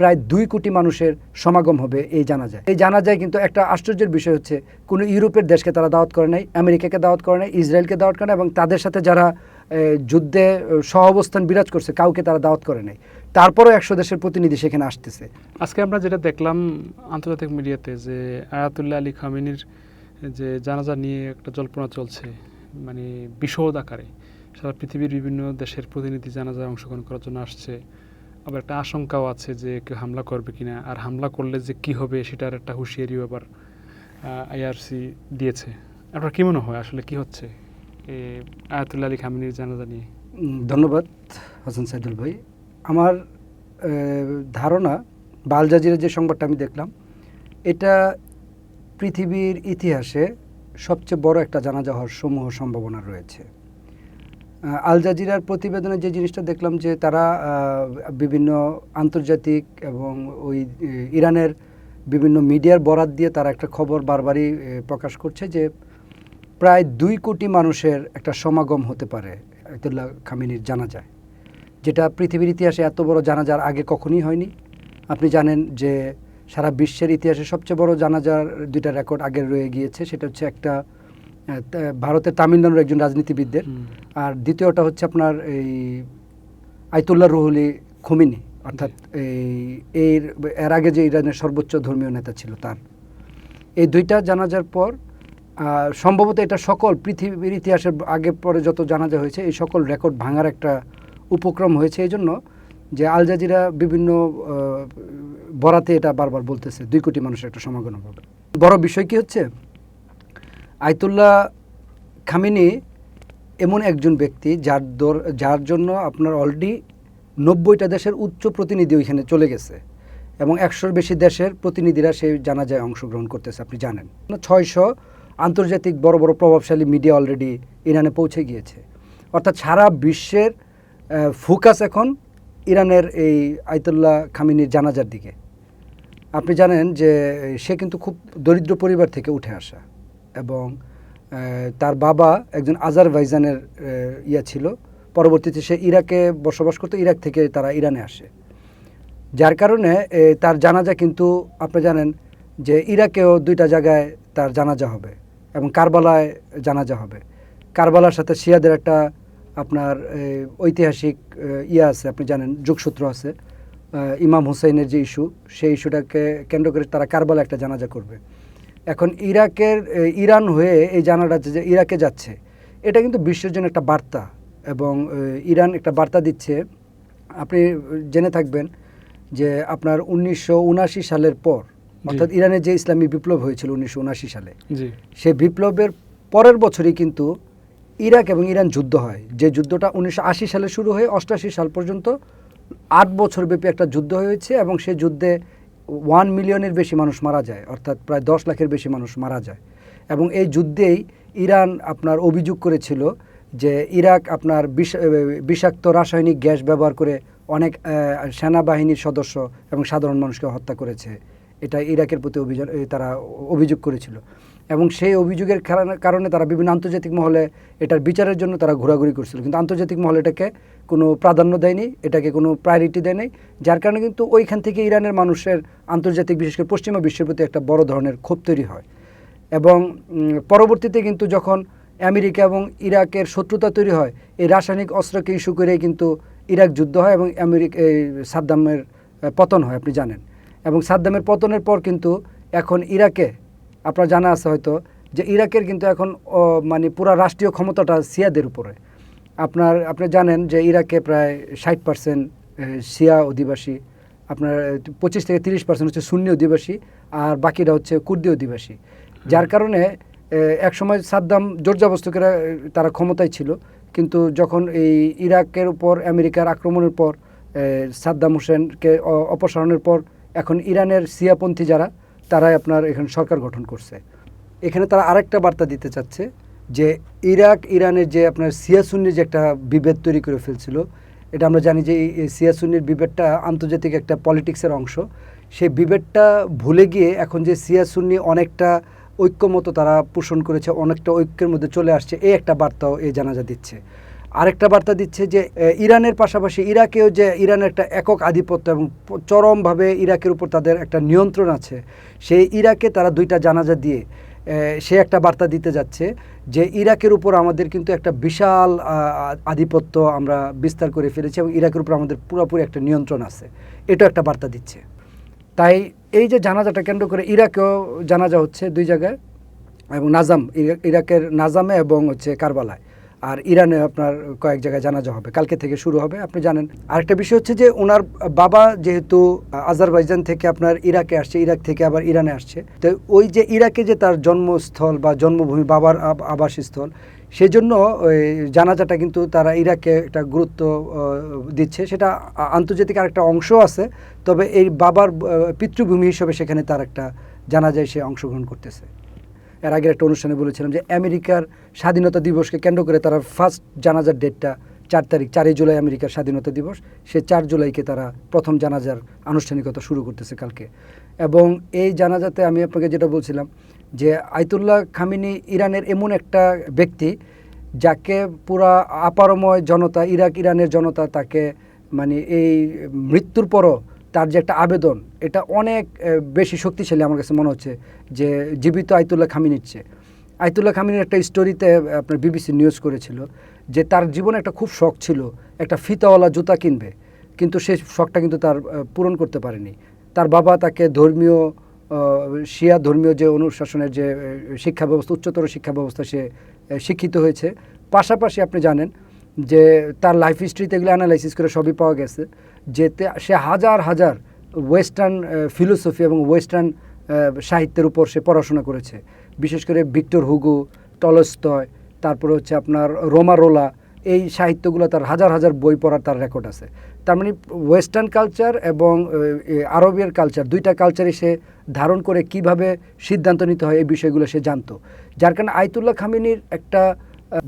প্রায় 2 কোটি মানুষের সমাগম হবে এই জানাজায়। এই জানাজায় কিন্তু একটা আশ্চর্যের বিষয় হচ্ছে কোনো ইউরোপের দেশকে তারা দাওয়াত করে নাই, আমেরিকাকে দাওয়াত করে নাই, ইসরায়েলকে দাওয়াত করে নাই এবং তাদের সাথে যারা যুদ্ধে সহাবস্থান বিরাজ করছে কাউকে তারা দাওয়াত করে নাই। তারপরও 100 দেশের প্রতিনিধি সেখানে আসতেছে। আজকে আমরা যেটা দেখলাম আন্তর্জাতিক মিডিয়াতে যে আয়াতুল্লাহ আলী খামেনির যে জানাজা নিয়ে একটা জল্পনা চলছে, মানে বিশদ আকারে সারা পৃথিবীর বিভিন্ন দেশের প্রতিনিধি জানাজায় অংশগ্রহণ করার জন্য আসছে। আবার একটা আশঙ্কাও আছে যে কেউ হামলা করবে কিনা, আর হামলা করলে যে কি হবে সেটার একটা হুঁশিয়ারিও আবার আইআরসি দিয়েছে। আপনার কি মনে হয় আসলে কি হচ্ছে আয়াতুল্লাহ আলী খামেনির জানাজা নিয়ে? ধন্যবাদ হাসান সাইদুল ভাই। আমার ধারণা বা আল জাজিরার যে সংবাদটা আমি দেখলাম, এটা পৃথিবীর ইতিহাসে সবচেয়ে বড় একটা জানাজা হওয়ার সমূহ সম্ভাবনা রয়েছে। আল জাজিরার প্রতিবেদনে যে জিনিসটা দেখলাম যে তারা বিভিন্ন আন্তর্জাতিক এবং ওই ইরানের বিভিন্ন মিডিয়ার বরাত দিয়ে তারা একটা খবর বারবারই প্রকাশ করছে যে প্রায় 2 কোটি মানুষের একটা সমাগম হতে পারে আয়াতুল্লাহ খামেনির জানাজায়, যেটা পৃথিবীর ইতিহাসে এত বড় জানাজার আগে কখনোই হয়নি। আপনি জানেন যে সারা বিশ্বের ইতিহাসে সবচেয়ে বড় জানাজার 2টা রেকর্ড আগে রয়ে গিয়েছে। সেটা হচ্ছে একটা ভারতের তামিলনাড়ুর একজন রাজনীতিবিদদের, আর দ্বিতীয়টা হচ্ছে আপনার এই আয়াতুল্লাহ রুহুল খোমেনি, অর্থাৎ এর আগে যে ইরানের সর্বোচ্চ ধর্মীয় নেতা ছিল তার। এই 2টা জানাজার পর সম্ভবত এটা সকল পৃথিবীর ইতিহাসের আগে পরে যত জানাজা হয়েছে এই সকল রেকর্ড ভাঙার একটা উপক্রম হয়েছে। এই জন্য যে আল জাজিরা বিভিন্ন বরাতে এটা বারবার বলতেছে 2 কোটি মানুষের একটা সমাগম হবে। বড় বিষয় কি হচ্ছে, আয়াতুল্লাহ খামেনি এমন একজন ব্যক্তি যার জন্য আপনার অলরেডি 90টা দেশের উচ্চ প্রতিনিধি ওইখানে চলে গেছে এবং 100-র বেশি দেশের প্রতিনিধিরা সেই জানাজায় অংশগ্রহণ করতেছে। আপনি জানেন 600 আন্তর্জাতিক বড় বড় প্রভাবশালী মিডিয়া অলরেডি ইরানে পৌঁছে গিয়েছে। অর্থাৎ সারা বিশ্বের ফোকাস এখন ইরানের এই আয়াতুল্লাহ খামেনির জানাজার দিকে। আপনি জানেন যে সে কিন্তু খুব দরিদ্র পরিবার থেকে উঠে আসা এবং তার বাবা একজন আজারবাইজানের ছিল। পরবর্তীতে সে ইরাকে বসবাস করতো, ইরাক থেকে তারা ইরানে আসে, যার কারণে তার জানাজা কিন্তু আপনি জানেন যে ইরাকেও 2টা জায়গায় তার জানাজা হবে এবং কারবালায় জানাজা হবে। কারবালার সাথে শিয়াদের একটা আপনার ঐতিহাসিক আছে, আপনি জানেন যোগসূত্র আছে। ইমাম হুসাইনের যে ইস্যু, সেই ইস্যুটাকে কেন্দ্র করে তারা কারবালা একটা জানাজা করবে। এখন ইরান হয়ে এই জানাজা যে ইরাকে যাচ্ছে, এটা কিন্তু বিশ্বের জন্য একটা বার্তা এবং ইরান একটা বার্তা দিচ্ছে। আপনি জেনে থাকবেন যে আপনার 1979 সালের পর, অর্থাৎ ইরানের যে ইসলামী বিপ্লব হয়েছিল 1979 সালে, সেই বিপ্লবের পরের বছরই কিন্তু ইরাক এবং ইরান যুদ্ধ হয়। যে যুদ্ধটা 1980 সালে শুরু হয়ে 88 সাল পর্যন্ত 8 বছর ব্যাপী একটা যুদ্ধ হয়েছে এবং সেই যুদ্ধে 1 মিলিয়নের বেশি মানুষ মারা যায়, অর্থাৎ প্রায় 10 লাখের বেশি মানুষ মারা যায়। এবং এই যুদ্ধেই ইরান আপনার অভিযোগ করেছিল যে ইরাক আপনার বিষাক্ত রাসায়নিক গ্যাস ব্যবহার করে অনেক সেনাবাহিনীর সদস্য এবং সাধারণ মানুষকে হত্যা করেছে। এটা ইরাকের প্রতি তারা অভিযোগ করেছিল এবং সেই অভিযোগের কারণে তারা বিভিন্ন আন্তর্জাতিক মহলে এটার বিচারের জন্য তারা ঘোরাঘুরি করছিল, কিন্তু আন্তর্জাতিক মহলে এটাকে কোনো প্রাধান্য দেয়নি, এটাকে কোনো প্রায়োরিটি দেয়নি। যার কারণে কিন্তু ওইখান থেকে ইরানের মানুষের আন্তর্জাতিক, বিশেষ করে পশ্চিমা বিশ্বের প্রতি একটা বড় ধরনের ক্ষোভ তৈরি হয়। এবং পরবর্তীতে কিন্তু যখন আমেরিকা এবং ইরাকের শত্রুতা তৈরি হয়, এই রাসায়নিক অস্ত্রকে ইস্যু করে কিন্তু ইরাক যুদ্ধ হয় এবং সাদ্দামের পতন হয়, আপনি জানেন। এবং সাদ্দামের পতনের পর কিন্তু এখন ইরাকে আপনার জানা আছে হয়তো যে ইরাকের কিন্তু এখন মানে পুরো রাষ্ট্রীয় ক্ষমতাটা শিয়াদের উপরে। আপনি জানেন যে ইরাকে প্রায় 60% শিয়া অধিবাসী, আপনার 25-30% হচ্ছে সুন্নি অধিবাসী, আর বাকিরা হচ্ছে কুর্দি অধিবাসী। যার কারণে একসময় সাদ্দাম জোরজবরদস্তিরা তারা ক্ষমতায় ছিল, কিন্তু যখন এই ইরাকের উপর আমেরিকার আক্রমণের পর সাদ্দাম হোসেনকে অপসারণের পর এখন ইরানের শিয়াপন্থী যারা, তারাই আপনার এখানে সরকার গঠন করছে। এখানে তারা আরেকটা বার্তা দিতে চাচ্ছে যে ইরানের যে আপনার শিয়া সুন্নির যে একটা বিভেদ তৈরি করে ফেলছিল, এটা আমরা জানি যে এই শিয়া সুন্নির বিভেদটা আন্তর্জাতিক একটা পলিটিক্সের অংশ। সেই বিভেদটা ভুলে গিয়ে এখন যে শিয়া সুন্নি অনেকটা ঐক্যমত তারা পোষণ করেছে, অনেকটা ঐক্যের মধ্যে চলে আসছে, এই একটা বার্তাও এই জানাজা দিচ্ছে। আরেকটা বার্তা দিচ্ছে যে ইরানের পাশাপাশি ইরাকেও যে ইরানের একটা একক আধিপত্য এবং চরমভাবে ইরাকের উপর তাদের একটা নিয়ন্ত্রণ আছে, সেই ইরাকে তারা 2টা জানাজা দিয়ে সে একটা বার্তা দিতে যাচ্ছে যে ইরাকের উপর আমাদের কিন্তু একটা বিশাল আধিপত্য আমরা বিস্তার করে ফেলেছি এবং ইরাকের উপর আমাদের পুরোপুরি একটা নিয়ন্ত্রণ আছে, এটা একটা বার্তা দিচ্ছে। তাই এই যে জানাজাটা কেন্দ্র করে ইরাকেও জানাজা হচ্ছে 2 জায়গায়, এবং নাজাম, ইরাকের নাজামে এবং হচ্ছে কারবালায়, আর ইরানে আপনার কয়েক জায়গায় জানাজা হবে, কালকে থেকে শুরু হবে। আপনি জানেন আরেকটা বিষয় হচ্ছে যে ওনার বাবা যেহেতু আজারবাইজান থেকে আপনার ইরাকে আসছে, ইরাক থেকে আবার ইরানে আসছে, তো ওই যে ইরাকে যে তার জন্মস্থল বা জন্মভূমি, বাবার আবাসস্থল, সেজন্য ওই জানাজাটা কিন্তু তারা ইরাকে একটা গুরুত্ব দিচ্ছে। সেটা আন্তর্জাতিক আরেকটা অংশ আছে, তবে এই বাবার পিতৃভূমি হিসেবে সেখানে তার একটা জানাজায় সে অংশগ্রহণ করতেছে। এর আগের একটা অনুষ্ঠানে বলেছিলাম যে আমেরিকার স্বাধীনতা দিবসকে কেন্দ্র করে তারা ফার্স্ট জানাজার ডেটটা 4 তারিখ, 4 জুলাই আমেরিকার স্বাধীনতা দিবস, সে 4 জুলাইকে তারা প্রথম জানাজার আনুষ্ঠানিকতা শুরু করতেছে কালকে। এবং এই জানাজাতে আমি আপনাকে যেটা বলছিলাম যে আয়াতুল্লাহ খামেনি ইরানের এমন একটা ব্যক্তি যাকে পুরা আপারময় জনতা, ইরানের জনতা তাকে মানে এই মৃত্যুর পরও তার যে একটা আবেদন, এটা অনেক বেশি শক্তিশালী আমার কাছে মনে হচ্ছে যে জীবিত আয়াতুল্লাহ খামেনির চেয়ে। আয়াতুল্লাহ খামেনির একটা স্টোরিতে আপনার বিবিসি নিউজ করেছিল যে তার জীবনে একটা খুব শখ ছিল একটা ফিতাওয়ালা জুতা কিনবে, কিন্তু সেই শখটা কিন্তু তার পূরণ করতে পারেনি। তার বাবা তাকে ধর্মীয় শিয়া ধর্মীয় যে অনুশাসনের যে শিক্ষা ব্যবস্থা, উচ্চতর শিক্ষা ব্যবস্থা, সে শিক্ষিত হয়েছে। পাশাপাশি আপনি জানেন যে তার লাইফ হিস্ট্রিতে এগুলো অ্যানালাইসিস করে সবই পাওয়া গেছে যে সে হাজার হাজার ওয়েস্টার্ন ফিলোসফি এবং ওয়েস্টার্ন সাহিত্যের উপর সে পড়াশোনা করেছে, বিশেষ করে ভিক্টর হুগো, টলস্টয়, তারপরে হচ্ছে আপনার রোমারোলা, এই সাহিত্যগুলো তার হাজার হাজার বই পড়ার তার রেকর্ড আছে। তার মানে ওয়েস্টার্ন কালচার এবং আরবের কালচার, 2টা কালচারে সে ধারণ করে কিভাবে সিদ্ধান্ত নিতে হয় এই বিষয়গুলো সে জানতো। যার কারণে আয়াতুল্লাহ খামেনির একটা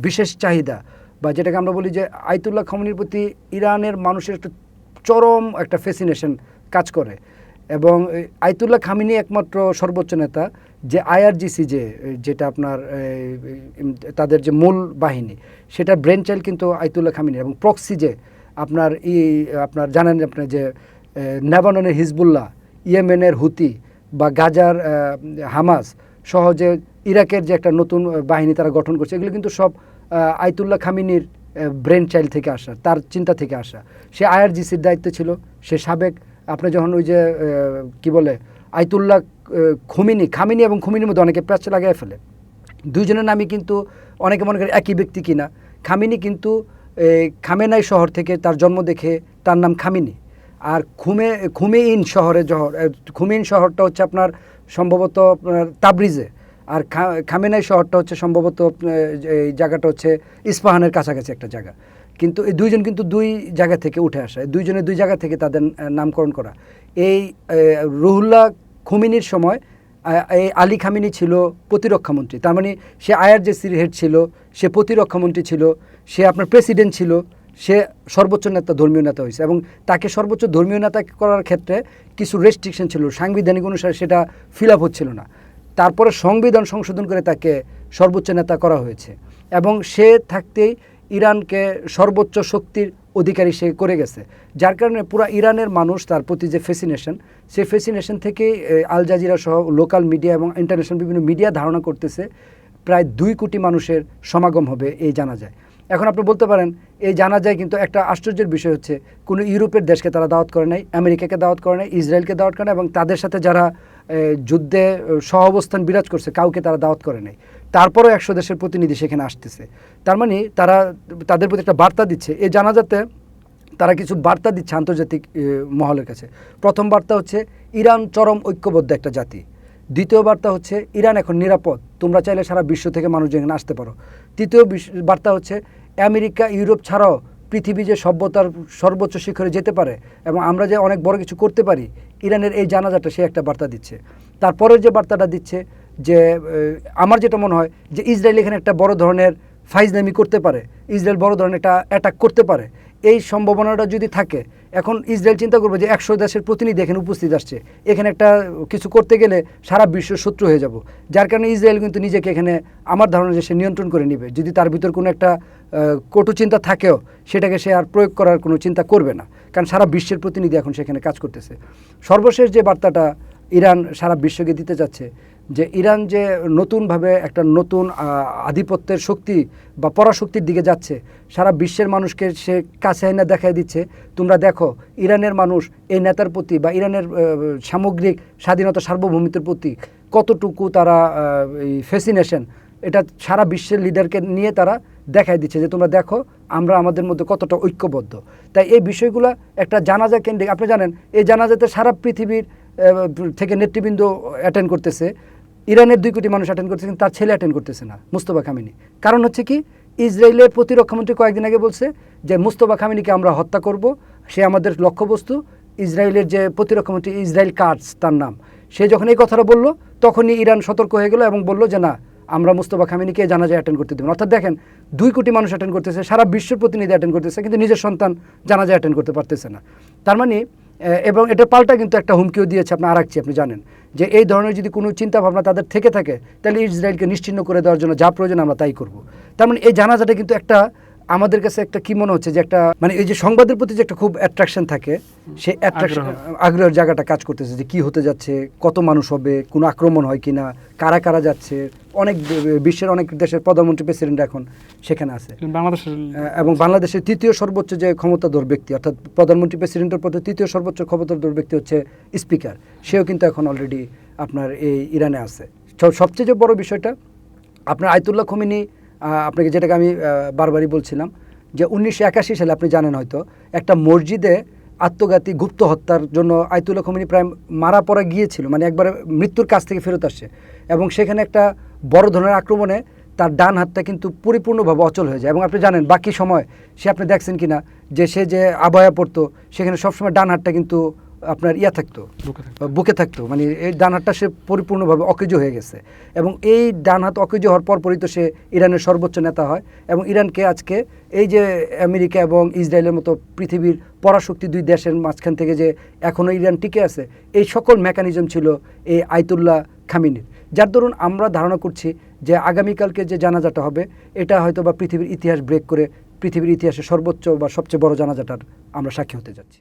বিশেষ চাহিদা, বা যেটাকে আমরা বলি যে আয়াতুল্লাহ খামেনির প্রতি ইরানের মানুষের একটা চরম একটা ফ্যাসিনেশন কাজ করে। এবং আয়াতুল্লাহ খামেনি একমাত্র সর্বোচ্চ নেতা যে আইআরজিসি যেটা আপনার তাদের যে মূল বাহিনী, সেটা ব্রেন চাইল্ড কিন্তু আয়াতুল্লাহ খামেনি। এবং প্রক্সি যে আপনার জানেন আপনার যে লেবাননের হিজবুল্লাহ, ইয়েমেনের হুতি বা গাজার হামাস সহ যে ইরাকের যে একটা নতুন বাহিনী তারা গঠন করছে, এগুলো কিন্তু সব আয়াতুল্লাহ খামেনির ব্রেন চাইল্ড থেকে আসা, তার চিন্তা থেকে আসা। সে আইআরজিসির দায়িত্বে ছিল, সে সাবেক। আপনি যখন ওই যে কি বলে আয়াতুল্লাহ খামেনি এবং খুমেনির মধ্যে অনেকে প্যাচ লাগাই ফেলে, 2 জনের নামই কিন্তু অনেকে মনে করে একই ব্যক্তি কিনা। খামেনি কিন্তু খামেনাই শহর থেকে তার জন্ম দেখে তার নাম খামেনি। আর খুমেইন শহরটা হচ্ছে আপনার সম্ভবত তাবরিজে, আর খামেনাই শহরটা হচ্ছে সম্ভবত এই জায়গাটা হচ্ছে ইস্পাহানের কাছাকাছি একটা জায়গা। কিন্তু এই 2 জন কিন্তু 2 জায়গা থেকে উঠে আসা, 2 জনের 2 জায়গা থেকে তাদের নামকরণ করা। এই রুহুল্লাহ খুমেনির সময় এই আলী খামেনি ছিল প্রতিরক্ষামন্ত্রী, তার মানে সে আইআরজিসির হেড ছিল, সে প্রতিরক্ষামন্ত্রী ছিল, সে আপনার প্রেসিডেন্ট ছিল, সে সর্বোচ্চ নেতা, ধর্মীয় নেতা হয়েছে। এবং তাকে সর্বোচ্চ ধর্মীয় নেতা করার ক্ষেত্রে কিছু রেস্ট্রিকশন ছিল, সাংবিধানিক অনুসারে সেটা ফিল আপ হচ্ছিল না। তারপরে সংবিধান সংশোধন করে তাকে সর্বোচ্চ নেতা করা হয়েছে, এবং সে থাকতেই ইরানকে সর্বোচ্চ শক্তির অধিকারী সে করে গেছে। যার কারণে পুরো ইরানের মানুষ তার প্রতি যে ফ্যাসিনেশন, সেই ফ্যাসিনেশন থেকেই আল জাজিরা সহ লোকাল মিডিয়া এবং ইন্টারন্যাশনাল বিভিন্ন মিডিয়া ধারণা করতেছে প্রায় 2 কোটি মানুষের সমাগম হবে এই জানাজায়। এখন আপনি বলতে পারেন এই জানাজায় কিন্তু একটা আশ্চর্যের বিষয় হচ্ছে কোনো ইউরোপের দেশকে তারা দাওয়াত করে নাই, আমেরিকাকে দাওয়াত করে নাই, ইসরায়েলকে দাওয়াত করে নাই, এবং তাদের সাথে যারা যুদ্ধে সহাবস্থান বিরাজ করছে কাউকে তারা দাওয়াত করে নাই। তারপরেও 100 দেশের প্রতিনিধি সেখানে আসতেছে। তার মানে তারা তাদের প্রতি একটা বার্তা দিচ্ছে। এই জানাজাতে তারা কিছু বার্তা দিচ্ছে আন্তর্জাতিক মহলের কাছে। প্রথম বার্তা হচ্ছে ইরান চরম ঐক্যবদ্ধ একটা জাতি। দ্বিতীয় বার্তা হচ্ছে ইরান এখন নিরাপদ, তোমরা চাইলে সারা বিশ্ব থেকে মানুষ যেখানে আসতে পারো। তৃতীয় বার্তা হচ্ছে আমেরিকা, ইউরোপ ছাড়াও পৃথিবী যে সভ্যতার সর্বোচ্চ শিখরে যেতে পারে এবং আমরা যে অনেক বড় কিছু করতে পারি, ইরানের এই জানাজাটা সে একটা বার্তা দিচ্ছে। তারপরের যে বার্তাটা দিচ্ছে যে আমার যেটা মনে হয় যে ইসরায়েল এখানে একটা বড় ধরনের ফাইজলামি করতে পারে, ইসরায়েল বড় ধরনের একটা অ্যাটাক করতে পারে। এই সম্ভাবনাটা যদি থাকে এখন ইসরায়েল চিন্তা করবে যে 100 দেশের প্রতিনিধি এখানে উপস্থিত আসছে, এখানে একটা কিছু করতে গেলে সারা বিশ্ব শত্রু হয়ে যাব। যার কারণে ইসরায়েল কিন্তু নিজেকে এখানে আমার ধারণা যে সে নিয়ন্ত্রণ করে নেবে। যদি তার ভিতর কোনো একটা কটু চিন্তা থাকেও সেটাকে সে আর প্রয়োগ করার কোনো চিন্তা করবে না, কারণ সারা বিশ্বের প্রতিনিধি এখন সেখানে কাজ করতেছে। সর্বশেষ যে বার্তাটা ইরান সারা বিশ্বকে দিতে যাচ্ছে, যে ইরান যে নতুনভাবে একটা নতুন আধিপত্যের শক্তি বা পরাশক্তির দিকে যাচ্ছে, সারা বিশ্বের মানুষকে সে কাছে এনে দেখাই দিচ্ছে, তোমরা দেখো ইরানের মানুষ এই নেতার প্রতি বা ইরানের সামগ্রিক স্বাধীনতা সার্বভৌমিত্বের প্রতি কতটুকু তারা এই ফ্যাসিনেশন, এটা সারা বিশ্বের লিডারকে নিয়ে তারা দেখাই দিচ্ছে যে তোমরা দেখো আমরা আমাদের মধ্যে কতটা ঐক্যবদ্ধ। তাই এই বিষয়গুলো একটা জানাজা কেন্দ্রিক। আপনি জানেন এই জানাজাতে সারা পৃথিবীর থেকে নেতৃবৃন্দ অ্যাটেন্ড করতেছে। ইরানের 2 কোটি মানুষ অ্যাটেন্ড করতেছে, কিন্তু তার ছেলে অ্যাটেন্ড করতেছে না, মুস্তফা খামেনি। কারণ হচ্ছে কি, ইসরায়েলের প্রতিরক্ষামন্ত্রী কয়েকদিন আগে বলছে যে মুস্তফা খামেনিকে আমরা হত্যা করব, সে আমাদের লক্ষ্যবস্তু। ইসরায়েলের যে প্রতিরক্ষামন্ত্রী ইসরায়েল কাটস তার নাম, সে যখন এই কথাটা বলল তখনই ইরান সতর্ক হয়ে গেল এবং বলল যে না, আমরা মুস্তফা খামেনিকে জানাজায় অ্যাটেন্ড করতে দেবেন। অর্থাৎ দেখেন 2 কোটি মানুষ অ্যাটেন্ড করতেছে, সারা বিশ্বের প্রতিনিধি অ্যাটেন্ড করতেছে, কিন্তু নিজের সন্তান জানাজায় অ্যাটেন্ড করতে পারতেছে না। তার মানে এবং এটা পাল্টা কিন্তু একটা হুমকিও দিয়েছে আপনি আরাকচি। আপনি জানেন যে এই ধরনের যদি কোনো চিন্তা ভাবনা তাদের থেকে থাকে তাহলে ইসরায়েলকে নিশ্চিহ্ন করে দেওয়ার জন্য যা প্রয়োজন আমরা তাই করব। তার মানে এই জানাজাটা কিন্তু একটা আমাদের কাছে একটা কি মনে হচ্ছে যে একটা মানে এই যে সংবাদের প্রতি যে একটা খুব অ্যাট্রাকশন থাকে, সেই অ্যাট্রাকশন আগ্রহের জায়গাটা কাজ করতেছে যে কি হতে যাচ্ছে, কত মানুষ হবে, কোনো আক্রমণ হয় কিনা, কারা কারা যাচ্ছে। অনেক বিশ্বের অনেক দেশের প্রধানমন্ত্রী প্রেসিডেন্ট এখন সেখানে আছে, এবং বাংলাদেশের 3য় সর্বোচ্চ যে ক্ষমতাধর ব্যক্তি, অর্থাৎ প্রধানমন্ত্রী প্রেসিডেন্টের পথে 3য় সর্বোচ্চ ক্ষমতাধর ব্যক্তি হচ্ছে স্পিকার, সেও কিন্তু এখন অলরেডি আপনার এই ইরানে আছে। সবচেয়ে যে বড় বিষয়টা আপনার আয়াতুল্লাহ খোমেনি, আপনাকে যেটাকে আমি বারবারই বলছিলাম যে 1981 সালে আপনি জানেন হয়তো একটা মসজিদে আত্মঘাতী গুপ্ত হত্যার জন্য আয়াতুল্লাহ খোমেনি প্রায় মারা পড়া গিয়েছিল, মানে একবারে মৃত্যুর কাছ থেকে ফেরত আসছে, এবং সেখানে একটা বড় ধরনের আক্রমণে তার ডান হাতটা কিন্তু পরিপূর্ণভাবে অচল হয়ে যায়। এবং আপনি জানেন বাকি সময় সে, আপনি দেখছেন কিনা যে সে যে আবহাওয়া পড়তো সেখানে সবসময় ডান হাতটা কিন্তু আপনার থাকতো, বুকে থাকতো, মানে এই ডান হাতটা সে পরিপূর্ণভাবে অকেজো হয়ে গেছে। এবং এই ডান হাত অকেজো হওয়ার পরপরই তো সে ইরানের সর্বোচ্চ নেতা হয়, এবং ইরানকে আজকে এই যে আমেরিকা এবং ইসরায়েলের মতো পৃথিবীর পরাশক্তি 2 দেশের মাঝখান থেকে যে এখনও ইরান টিকে আছে, এই সকল মেকানিজম ছিল এই আয়াতুল্লাহ খামেনির। যার দরুন আমরা ধারণা করছি যে আগামীকালকে যে জানাজাটা হবে এটা হয়তো বা পৃথিবীর ইতিহাস ব্রেক করে পৃথিবীর ইতিহাসে সর্বোচ্চ বা সবচেয়ে বড় জানাজাটার আমরা সাক্ষী হতে যাচ্ছি।